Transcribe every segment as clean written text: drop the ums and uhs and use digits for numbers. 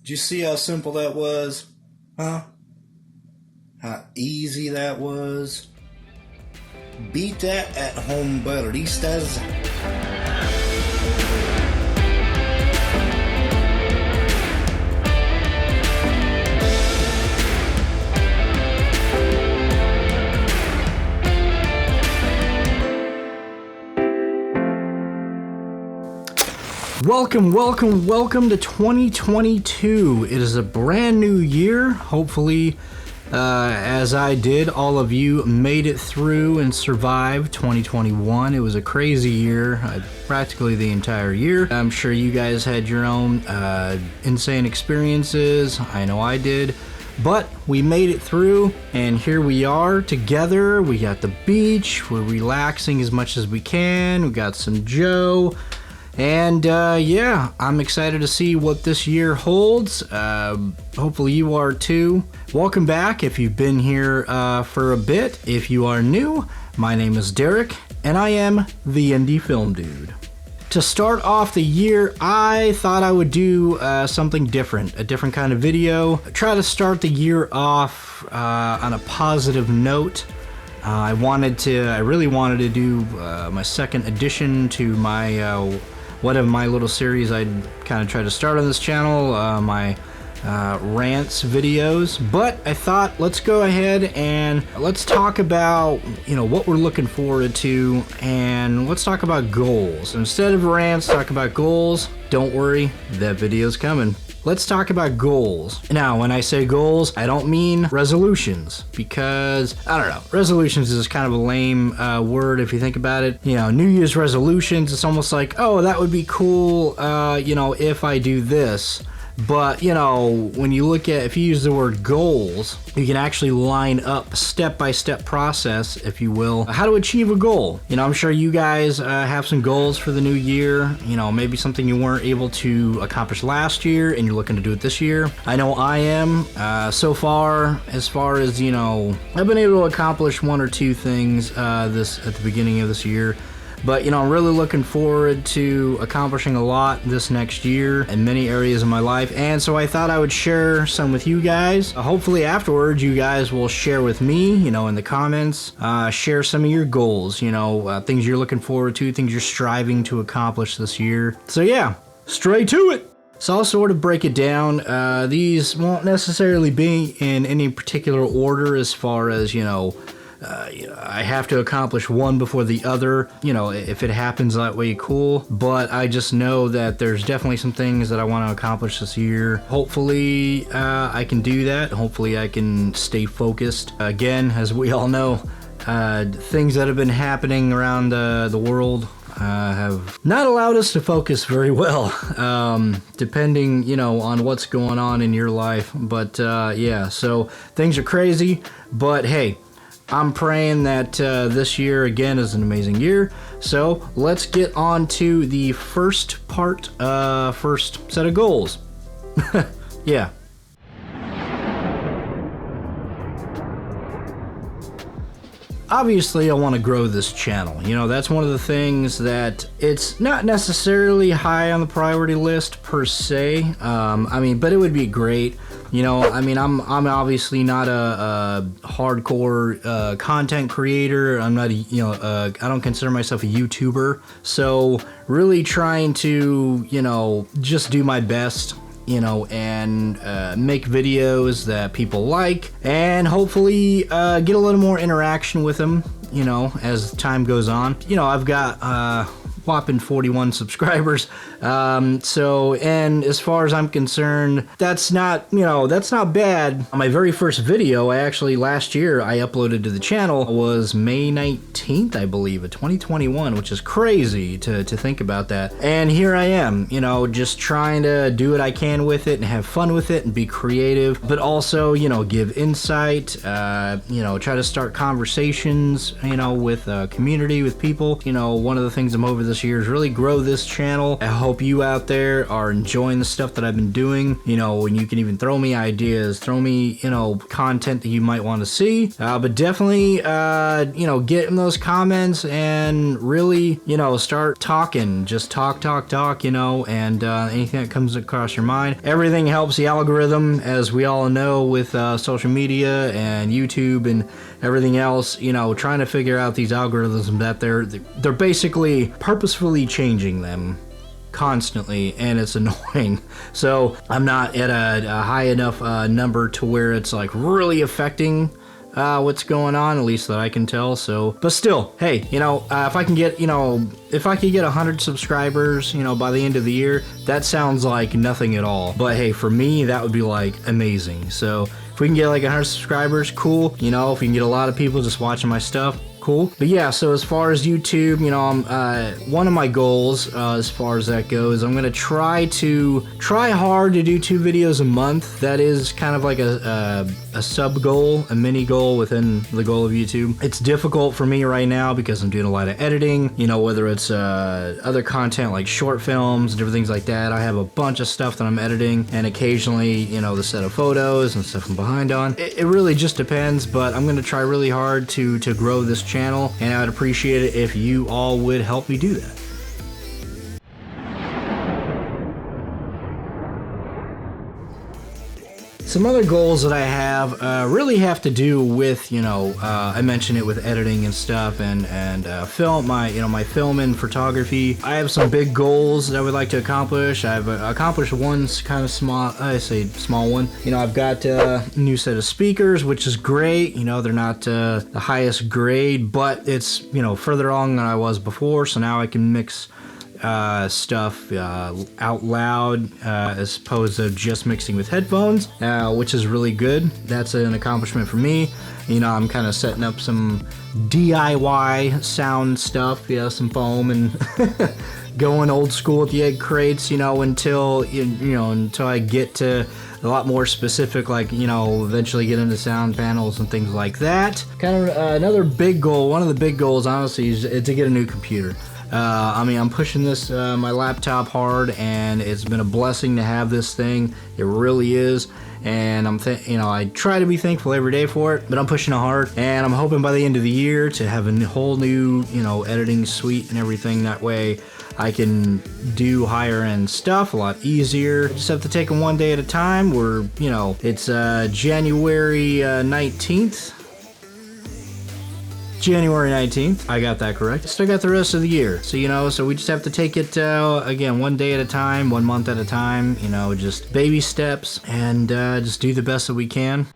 Did you see how simple that was? Huh? How easy that was? Beat that at home, baristas. Welcome to 2022. It is a brand new year. Hopefully, as I did, all of you made it through and survived 2021. It was a crazy year, practically the entire year. I'm sure you guys had your own insane experiences. I know I did. But we made it through, and here we are together. We got the beach. We're relaxing as much as we can. We got some Joe. And yeah, I'm excited to see what this year holds. Hopefully you are too. Welcome back if you've been here for a bit. If you are new, my name is Derek, and I am the Indie Film Dude. To start off the year, I thought I would do something different, a different kind of video. Try to start the year off on a positive note. I really wanted to do my second addition to my one of my little series I'd kind of try to start on this channel, my rants videos. But I thought, let's go ahead and let's talk about, what we're looking forward to, and let's talk about goals. Instead of rants, talk about goals. Don't worry, that video's coming. Let's talk about goals. Now, when I say goals, I don't mean resolutions, because, I don't know, resolutions is kind of a lame word if you think about it. New Year's resolutions, it's almost like, oh, that would be cool, if I do this. But, when you look at, if you use the word goals, you can actually line up a step-by-step process, if you will, how to achieve a goal. I'm sure you guys have some goals for the new year, maybe something you weren't able to accomplish last year and you're looking to do it this year. I know I am. So far as, I've been able to accomplish one or two things at the beginning of this year. But, I'm really looking forward to accomplishing a lot this next year in many areas of my life. And so I thought I would share some with you guys. Hopefully afterwards, you guys will share with me, in the comments, share some of your goals, things you're looking forward to, things you're striving to accomplish this year. So yeah, straight to it. So I'll sort of break it down. These won't necessarily be in any particular order as far as, I have to accomplish one before the other. If it happens that way, cool. But I just know that there's definitely some things that I want to accomplish this year. Hopefully, I can do that. Hopefully, I can stay focused. Again, as we all know, things that have been happening around the world have not allowed us to focus very well, depending, on what's going on in your life. But yeah, so things are crazy. But hey, I'm praying that this year, again, is an amazing year. So let's get on to the first set of goals. Yeah. Obviously, I want to grow this channel. That's one of the things that it's not necessarily high on the priority list per se. But it would be great. I'm obviously not a hardcore content creator. I'm not I don't consider myself a YouTuber. So really trying to, just do my best, and make videos that people like, and hopefully get a little more interaction with them, as time goes on. I've got whopping 41 subscribers. And as far as I'm concerned, that's not bad. My very first video, last year, I uploaded to the channel was May 19th, I believe, of 2021, which is crazy to think about that. And here I am, just trying to do what I can with it and have fun with it and be creative, but also, give insight, try to start conversations, with community, with people. One of the things I'm over this this year is really grow this channel. I hope you out there are enjoying the stuff that I've been doing, you know, and you can even throw me ideas, throw me, you know, content that you might want to see, but definitely, you know, get in those comments and really, you know, start talking, just talk, you know, and anything that comes across your mind. Everything helps the algorithm, as we all know, with social media and YouTube and everything else, you know, trying to figure out these algorithms that they're basically purposefully changing them constantly, and it's annoying. So I'm not at a high enough number to where it's like really affecting what's going on, at least that I can tell. So, but still, hey, you know, if I can get, you know, if I could get 100 subscribers, you know, by the end of the year, that sounds like nothing at all. But hey, for me, that would be like amazing. So if we can get like 100 subscribers, cool. You know, if we can get a lot of people just watching my stuff, cool. But yeah, so as far as YouTube, you know, one of my goals as far as that goes, I'm gonna try hard to do 2 videos a month. That is kind of like a sub goal, a mini goal within the goal of YouTube. It's difficult for me right now because I'm doing a lot of editing, you know, whether it's other content like short films and different things like that. I have a bunch of stuff that I'm editing, and occasionally, you know, the set of photos and stuff I'm behind on. It really just depends, but I'm gonna try really hard to grow this channel, and I would appreciate it if you all would help me do that. Some other goals that I have really have to do with, you know, I mentioned it with editing and stuff, and film, my film and photography. I have some big goals that I would like to accomplish. I've accomplished one kind of small, I say small one. You know, I've got a new set of speakers, which is great. You know, they're not the highest grade, but it's, you know, further along than I was before, so now I can mix stuff out loud as opposed to just mixing with headphones, which is really good. That's an accomplishment for me. You know, I'm kind of setting up some DIY sound stuff, you know, some foam and going old school with the egg crates, you know, until until I get to a lot more specific, like, you know, eventually get into sound panels and things like that. Kind of another big goal, one of the big goals, honestly, is to get a new computer. I mean, I'm pushing this, my laptop hard, and it's been a blessing to have this thing. It really is. And you know, I try to be thankful every day for it, but I'm pushing it hard, and I'm hoping by the end of the year to have a whole new, you know, editing suite and everything. That way I can do higher end stuff a lot easier. Just have to take them one day at a time. We're, you know, it's January 19th. January 19th. I got that correct. Still got the rest of the year. So, you know, so we just have to take it, again, one day at a time, 1 month at a time, you know, just baby steps, and just do the best that we can.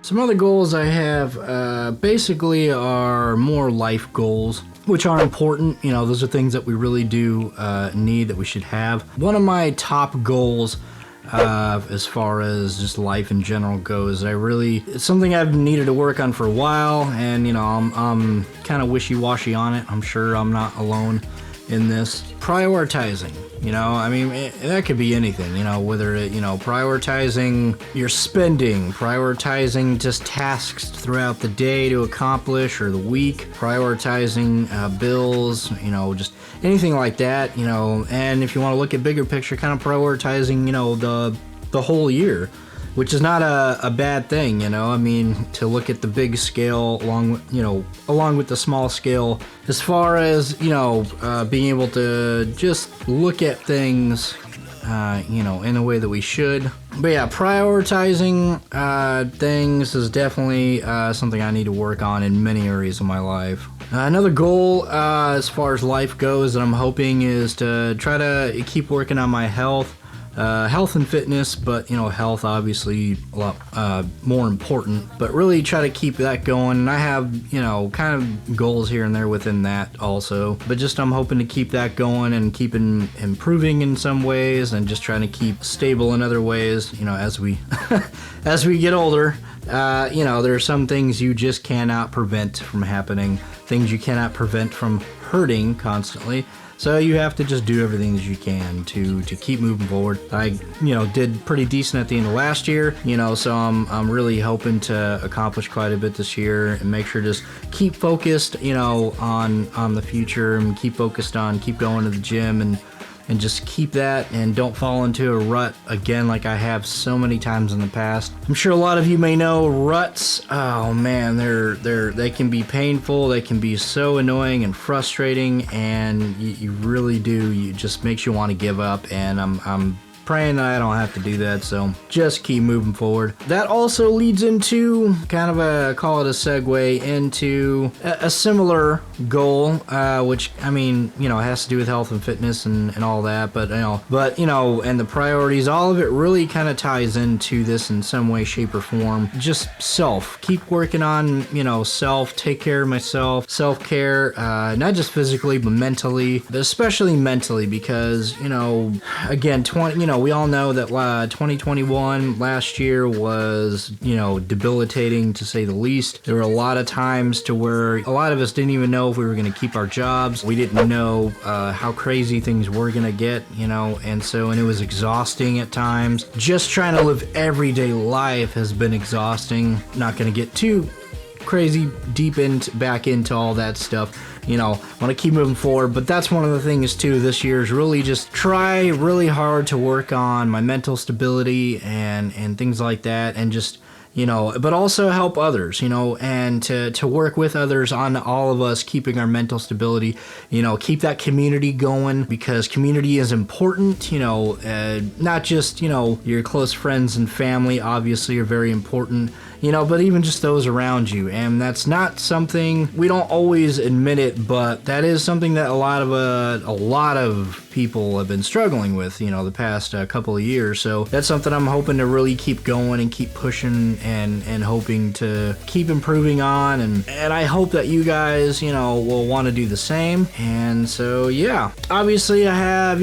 Some other goals I have basically are more life goals, which are important. You know, those are things that we really do need, that we should have. One of my top goals as far as just life in general goes, it's something I've needed to work on for a while, and you know, I'm kind of wishy-washy on it. I'm sure I'm not alone in this. Prioritizing, you know, I mean, that could be anything, you know, whether it, you know, prioritizing your spending, prioritizing just tasks throughout the day to accomplish, or the week, prioritizing bills, you know, just anything like that, you know. And if you want to look at bigger picture, kind of prioritizing, you know, the whole year, which is not a bad thing, you know. I mean, to look at the big scale along with the small scale, as far as, you know, being able to just look at things, you know, in a way that we should. But yeah, prioritizing things is definitely something I need to work on in many areas of my life. Another goal as far as life goes that I'm hoping is to try to keep working on my health. Health and fitness, but you know, health obviously a lot more important, but really try to keep that going. And I have, you know, kind of goals here and there within that also, but just I'm hoping to keep that going and keep improving in some ways, and just trying to keep stable in other ways, you know, as we as we get older. You know, there are some things you just cannot prevent from happening, things you cannot prevent from hurting constantly. So you have to just do everything that you can to keep moving forward. I, did pretty decent at the end of last year, so I'm really hoping to accomplish quite a bit this year and make sure to just keep focused, on the future, and keep focused on keep going to the gym and just keep that and don't fall into a rut again like I have so many times in the past. I'm sure a lot of you may know ruts. Oh man, they can be painful. They can be so annoying and frustrating, and you really do. It just makes you want to give up, and I'm praying that I don't have to do that, so just keep moving forward. That also leads into kind of call it a segue into a similar goal, which, has to do with health and fitness and all that, but and the priorities, all of it really kind of ties into this in some way, shape, or form. Just self. Keep working on, self, take care of myself, self-care, not just physically, but mentally, but especially mentally, because, again, we all know that 2021 last year was, debilitating to say the least. There were a lot of times to where a lot of us didn't even know if we were going to keep our jobs. We didn't know how crazy things were going to get, and it was exhausting at times. Just trying to live everyday life has been exhausting. Not going to get too crazy deep back into all that stuff. Want to keep moving forward, but that's one of the things too this year is really just try really hard to work on my mental stability and things like that, and just but also help others, and to work with others on all of us keeping our mental stability, keep that community going, because community is important, not just, your close friends and family obviously are very important, but even just those around you. And that's not something, we don't always admit it, but that is something that a lot of people have been struggling with, the past couple of years. So that's something I'm hoping to really keep going and keep pushing and hoping to keep improving on. And I hope that you guys, will want to do the same. And so, yeah, obviously I have,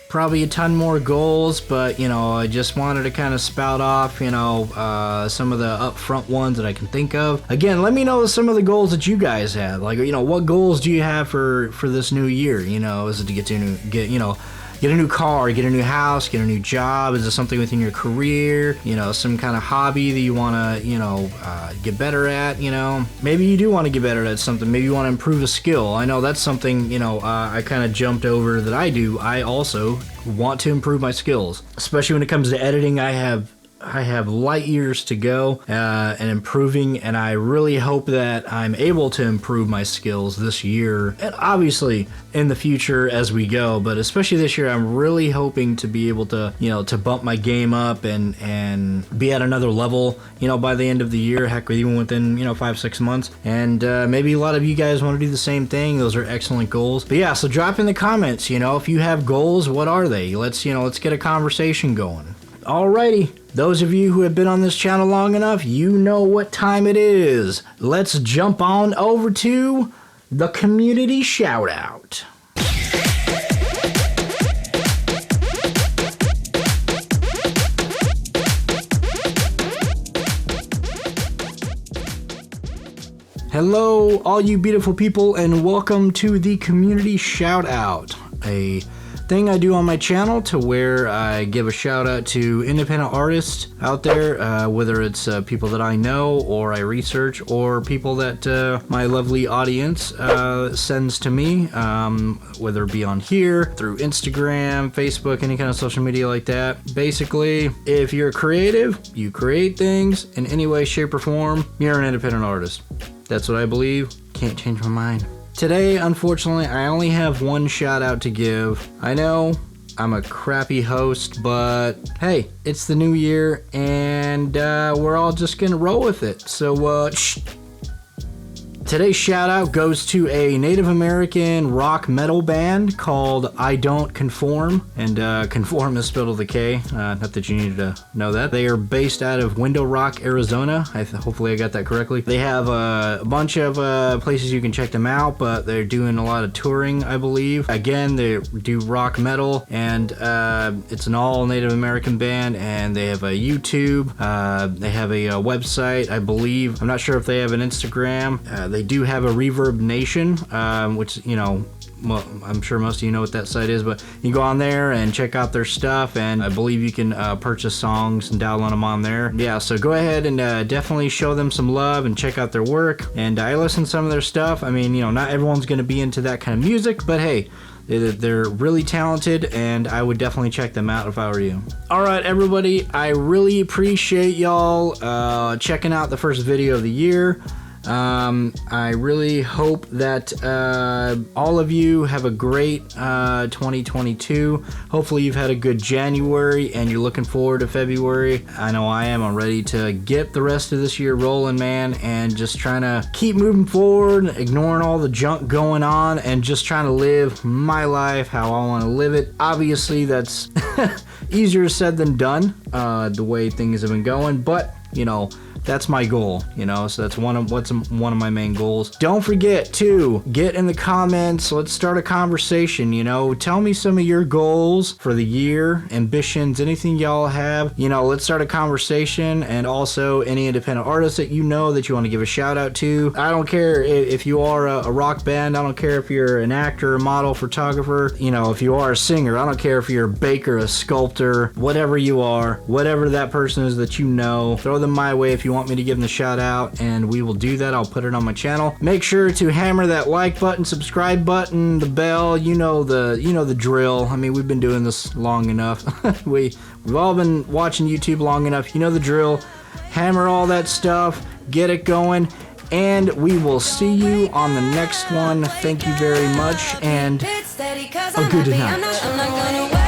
probably a ton more goals, but I just wanted to kind of spout off some of the upfront ones that I can think of. Again, let me know some of the goals that you guys have, like what goals do you have for this new year? Is it to get a new car, get a new house, get a new job? Is it something within your career, some kind of hobby that you want to get better at? Maybe you do want to get better at something. Maybe you want to improve a skill. I know that's something I kind of jumped over that I do. I also want to improve my skills, especially when it comes to editing. I have light years to go and improving, and I really hope that I'm able to improve my skills this year, and obviously in the future as we go, but especially this year I'm really hoping to be able to to bump my game up and be at another level by the end of the year, heck, even within 5-6 months. And maybe a lot of you guys want to do the same thing. Those are excellent goals. But yeah, so drop in the comments, if you have goals, what are they? Let's get a conversation going. Alrighty, those of you who have been on this channel long enough, you know what time it is. Let's jump on over to the community shout out. Hello, all you beautiful people, and welcome to the community shout out, a thing I do on my channel to where I give a shout out to independent artists out there, whether it's people that I know or I research, or people that my lovely audience sends to me, whether it be on here, through Instagram, Facebook, any kind of social media like that. Basically, if you're creative, you create things in any way, shape, or form, you're an independent artist. That's what I believe. Can't change my mind. Today, unfortunately, I only have one shout out to give. I know I'm a crappy host, but hey, it's the new year and we're all just gonna roll with it. So, today's shout out goes to a Native American rock metal band called I Don't Konform, and Konform is spelled with a K, not that you needed to know that. They are based out of Window Rock, Arizona. Hopefully I got that correctly. They have a bunch of places you can check them out, but they're doing a lot of touring, I believe. Again, they do rock metal, and it's an all Native American band, and they have a YouTube, they have a website, I believe. I'm not sure if they have an Instagram. They do have a Reverb Nation, which, well, I'm sure most of you know what that site is, but you go on there and check out their stuff, and I believe you can purchase songs and download them on there. Yeah, so go ahead and definitely show them some love and check out their work. And I listen to some of their stuff. I mean, you know, not everyone's going to be into that kind of music, but hey, they're really talented, and I would definitely check them out if I were you. Alright everybody, I really appreciate y'all checking out the first video of the year. I really hope that all of you have a great 2022. Hopefully you've had a good January and you're looking forward to February. I know I am. I'm ready to get the rest of this year rolling, man, and just trying to keep moving forward, ignoring all the junk going on, and just trying to live my life how I want to live it. Obviously that's easier said than done, the way things have been going, but you know, that's my goal, you know, so that's one of my main goals. Don't forget to get in the comments. Let's start a conversation, you know. Tell me some of your goals for the year, ambitions, anything y'all have. You know, let's start a conversation, and also any independent artists that you know that you want to give a shout out to. I don't care if you are a rock band. I don't care if you're an actor, a model, photographer. You know, if you are a singer. I don't care if you're a baker, a sculptor, whatever you are, whatever that person is that you know, throw them my way if you want me to give them the shout out, and we will do that. I'll put it on my channel. Make sure to hammer that like button, subscribe button, the bell, you know the drill. I mean, we've been doing this long enough. We've all been watching YouTube long enough. You know the drill. Hammer all that stuff, get it going, and we will see you on the next one. Thank you very much, and a good night.